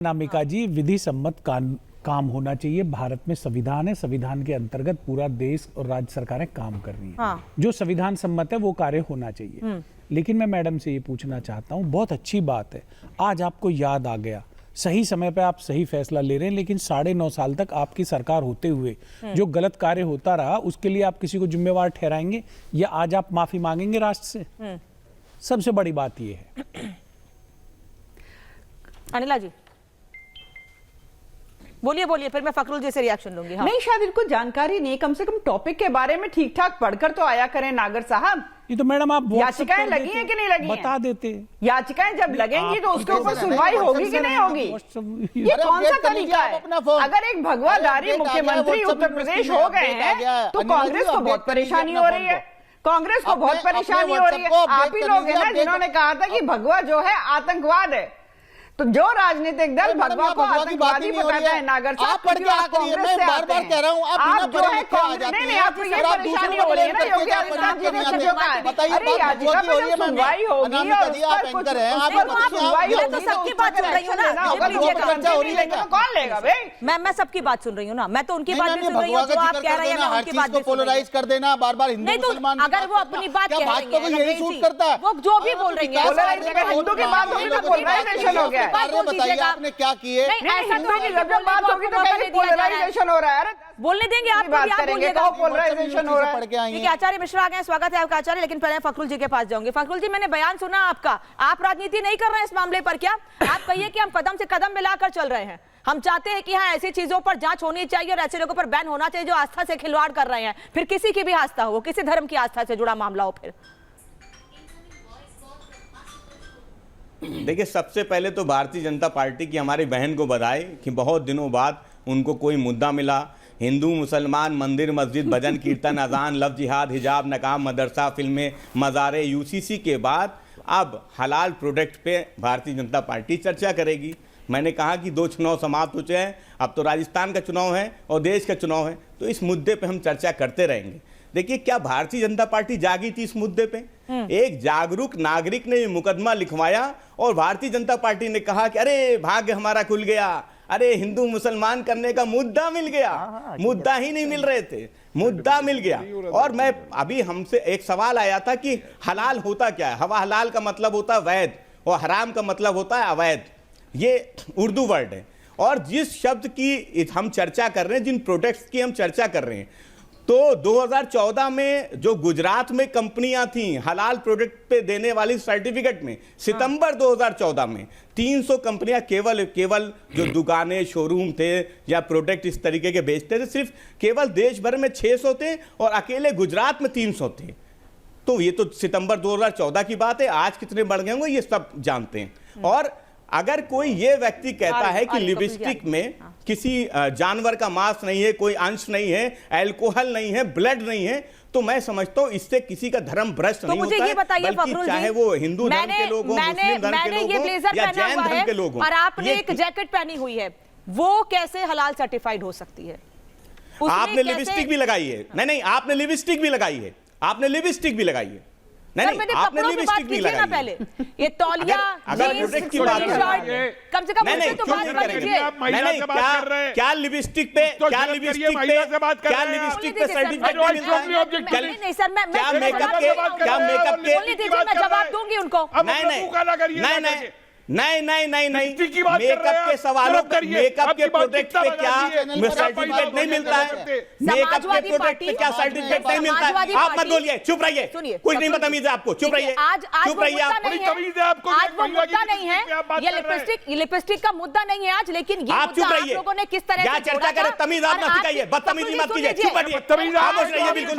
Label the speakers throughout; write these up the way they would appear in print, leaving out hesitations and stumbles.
Speaker 1: नामिका जी, विधि सम्मत काम होना चाहिए। भारत में संविधान है, संविधान के अंतर्गत पूरा देश और राज्य सरकारें काम कर रही हैं।
Speaker 2: हाँ।
Speaker 1: जो संविधान सम्मत है वो कार्य होना चाहिए। लेकिन मैं मैडम से ये पूछना चाहता हूँ, बहुत अच्छी बात है आज आपको याद आ गया, सही समय पे आप सही फैसला ले रहे हैं, लेकिन 9.5 साल तक आपकी सरकार होते हुए जो गलत कार्य होता रहा उसके लिए आप किसी को जिम्मेवार ठहराएंगे या आज आप माफी मांगेंगे राष्ट्र से? सबसे बड़ी बात ये है।
Speaker 2: अनिला जी बोलिए बोलिए, फिर मैं फखरुल जी से रिएक्शन लूंगी। हाँ।
Speaker 3: नहीं, शायद इनको जानकारी नहीं, कम से कम टॉपिक के बारे में ठीक ठाक पढ़कर तो आया करें नागर साहब।
Speaker 1: ये तो मैडम आप
Speaker 3: याचिकाएं लगी हैं कि नहीं लगी
Speaker 1: बता देते।
Speaker 3: याचिकाएं जब लगेंगी तो उसके ऊपर सुनवाई होगी कि नहीं होगी? ये कौन सा तरीका है? अगर एक भगवाधारी मुख्यमंत्री उत्तर प्रदेश हो गए हैं तो कांग्रेस को बहुत परेशानी हो रही है। कांग्रेस को बहुत परेशानी हो रही है। आप ही लोग हैं ना जिन्होंने कहा था कि भगवा जो है आतंकवाद है। तो जो राजनीतिक दल भगवा को आतंकवादी बताता है नागर साहब,
Speaker 4: आप पढ़ के कांग्रेस से बार-बार कह रहा हूं, आप जो है कांग्रेस नहीं, आपको ये परेशानी हो रही है ना योगी आदित्यनाथ जी ने जो कहा है। अरे याचिका पे जब सुनवाई होगी और उस पर कुछ सुनवाई होगी तो सबकी बात सुन रही हूं ना, कौन लेगा भाई?
Speaker 2: मैं सबकी बात सुन रही हूँ ना, मैं तो उनकी बात भी सुन रही हूँ जो आप कह रहे हैं, मैं उनकी बात भी
Speaker 4: पोलराइज कर देना बार-बार हिंदू मुसलमान।
Speaker 2: अगर वो अपनी बात कह रही है,
Speaker 4: यही सूट करता है,
Speaker 2: वो जो भी बोल रही है,
Speaker 3: हिंदू की बात होगी तो पोलराइजेशन हो गया।
Speaker 4: बताइए आपने क्या किए?
Speaker 2: ऐसा तो नहीं,
Speaker 3: जब बात होगी तो पोलराइजेशन हो रहा है।
Speaker 2: बोलने देंगे आप,
Speaker 3: बात करेंगे कहो पोलराइजेशन हो रहा है।
Speaker 2: ठीक है, आचार्य मिश्रा आ गए, स्वागत है आपका आचार्य। लेकिन पहले फखरुल जी के पास जाऊंगी। फखरुल जी, मैंने बयान सुना आपका, आप राजनीति नहीं कर रहे हैं इस मामले पर क्या? आप कहिए कि हम कदम से कदम मिलाकर चल रहे हैं, हम चाहते हैं कि हाँ ऐसी चीजों पर जांच होनी चाहिए और ऐसे लोगों पर बैन होना चाहिए जो आस्था से खिलवाड़ कर रहे हैं, फिर किसी की भी आस्था हो, किसी धर्म की आस्था से जुड़ा मामला हो। फिर
Speaker 5: देखिए, सबसे पहले तो भारतीय जनता पार्टी की हमारी बहन को बधाई कि बहुत दिनों बाद उनको कोई मुद्दा मिला। हिंदू मुसलमान, मंदिर मस्जिद, भजन कीर्तन, अजान, लव जिहाद, हिजाब, नकाब, मदरसा, फिल्में, मज़ारे, यूसीसी के बाद अब हलाल प्रोडक्ट पे भारतीय जनता पार्टी चर्चा करेगी। मैंने कहा कि 2 चुनाव समाप्त हो चुके हैं, अब तो राजस्थान का चुनाव है और देश का चुनाव है, तो इस मुद्दे पे हम चर्चा करते रहेंगे। देखिए, क्या भारतीय जनता पार्टी जागी थी इस मुद्दे पे? एक जागरूक नागरिक ने मुकदमा लिखवाया और भारतीय जनता पार्टी ने कहा कि अरे भाग्य हमारा खुल गया, अरे हिंदू मुसलमान करने का मुद्दा मिल गया। मुद्दा ही नहीं मिल रहे थे, मुद्दा मिल गया। और मैं अभी हमसे एक सवाल आया था कि हलाल होता क्या है? हवा हलाल का मतलब होता है वैध और हराम का मतलब होता है अवैध, ये उर्दू वर्ड है। और जिस शब्द की हम चर्चा कर रहे हैं, जिन प्रोडक्ट्स की हम चर्चा कर रहे हैं, तो 2014 में जो गुजरात में कंपनियां थी हलाल प्रोडक्ट पे देने वाली सर्टिफिकेट में, सितंबर 2014 में 300 कंपनियां केवल जो दुकानें शोरूम थे या प्रोडक्ट इस तरीके के बेचते थे, सिर्फ केवल देश भर में 600 थे और अकेले गुजरात में 300 थे। तो ये तो सितंबर 2014 की बात है, आज कितने बढ़ गए होंगे ये सब जानते हैं। और अगर कोई ये व्यक्ति कहता है कि लिपस्टिक में किसी जानवर का मांस नहीं है, कोई अंश नहीं है, अल्कोहल नहीं है, ब्लड नहीं है, तो मैं समझता हूं इससे किसी का धर्म भ्रष्ट नहीं होता है, बल्कि चाहे वो हिंदू धर्म के लोग हों, मुस्लिम धर्म के लोग हों या जैन धर्म के लोग हों।
Speaker 2: और आपने एक जैकेट पहनी हुई है, वो कैसे हलाल सर्टिफाइड हो सकती है?
Speaker 5: आपने लिपस्टिक भी लगाई है। नहीं, आपने लिपस्टिक भी लगाई है, आपने लिपस्टिक भी लगाई है। नहीं, आपने लिपस्टिक भी लगाई है।
Speaker 2: पहले ये तौलिया,
Speaker 5: अगर प्रोडक्ट की बात
Speaker 2: कम से कम मुझसे तो बात कीजिए।
Speaker 5: क्या लिपस्टिक पे सर्टिफिकेट मिलता है?
Speaker 2: नहीं सर, मैं
Speaker 5: जवाब
Speaker 2: दूंगी उनको।
Speaker 5: नहीं, मेकअप के सवालों पर, मेकअप के प्रोडक्ट पे क्या सर्टिफिकेट नहीं मिलता है? मेकअप के प्रोडक्ट पे क्या सर्टिफिकेट नहीं मिलता है? आप मत बोलिए, चुप रहिए, कुछ नहीं बदतमीज है आपको, चुप रहिए, चुप रहिए आप।
Speaker 2: आज वो मुद्दा नहीं है, ये लिपस्टिक का मुद्दा नहीं है आज, लेकिन ये
Speaker 5: आप चुप रहिए,
Speaker 2: लोगों ने किस तरह
Speaker 5: क्या चर्चा करें? तमीज आप मत सिखाइए, बदतमीजी मत कीजिए, चुप रहिए, खामोश रहिए, बिल्कुल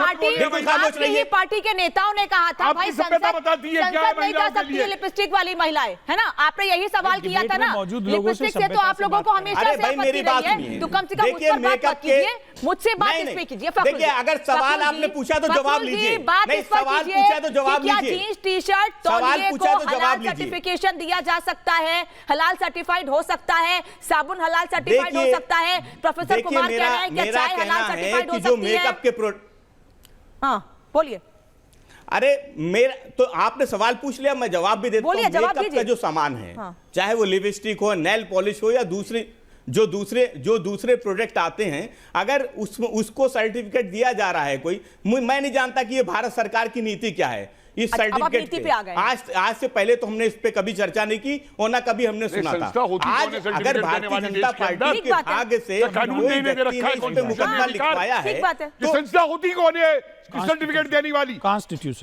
Speaker 5: खामोश रहिए।
Speaker 2: पार्टी के नेताओं ने कहा था भाई संसद नहीं जा सकती है लिपस्टिक वाली महिलाएं, है ना? आपने यही सवाल किया था ना, लिपस्टिक से तो आप लोगों को हमेशा से
Speaker 5: मेरी बात सुनिए,
Speaker 2: तो कम से कम मुझ पर बात मत कीजिए, मुझसे बात इस पे कीजिए।
Speaker 5: देखिए, अगर सवाल आपने पूछा तो जवाब लीजिए। नहीं, सवाल पूछा तो जवाब लीजिए।
Speaker 2: जींस टी शर्ट
Speaker 5: सवाल पूछा तो जवाब लीजिए।
Speaker 2: सर्टिफिकेशन दिया जा सकता है, हलाल सर्टिफाइड हो सकता है, साबुन हलाल सर्टिफाइड हो सकता है। प्रोफेसर कुमार कह रहे हैं कि चाय हलाल सर्टिफाइड हो सकती है।
Speaker 5: मेकअप के
Speaker 2: हाँ बोलिए।
Speaker 5: अरे मेरा तो आपने सवाल पूछ लिया, मैं जवाब भी देता हूं।
Speaker 2: बोलिए, जवाब
Speaker 5: मेकअप का
Speaker 2: दीजिए।
Speaker 5: जो सामान है,
Speaker 2: हाँ।
Speaker 5: चाहे वो लिपस्टिक हो, नेल पॉलिश हो या जो दूसरे प्रोडक्ट आते हैं, अगर उसको सर्टिफिकेट दिया जा रहा है कोई, मैं नहीं जानता कि ये भारत सरकार की नीति क्या है इस
Speaker 2: अच्छा, अब आप नीति
Speaker 5: सर्टिफिकेट
Speaker 2: पे आ गए हैं।
Speaker 5: आज से पहले तो हमने इस पे कभी चर्चा नहीं की और ना कभी हमने सुना था। आज अगर भारतीय जनता पार्टी के भाग्य से
Speaker 6: कानून
Speaker 5: कोई
Speaker 6: नहीं दे
Speaker 5: व्यक्ति
Speaker 6: रखा है
Speaker 5: ने इस पे मुकदमा लिखवाया है,
Speaker 2: ठीक बात है।
Speaker 6: ये संस्था होती कौन है सर्टिफिकेट देने वाली?
Speaker 1: कॉन्स्टिट्यूशन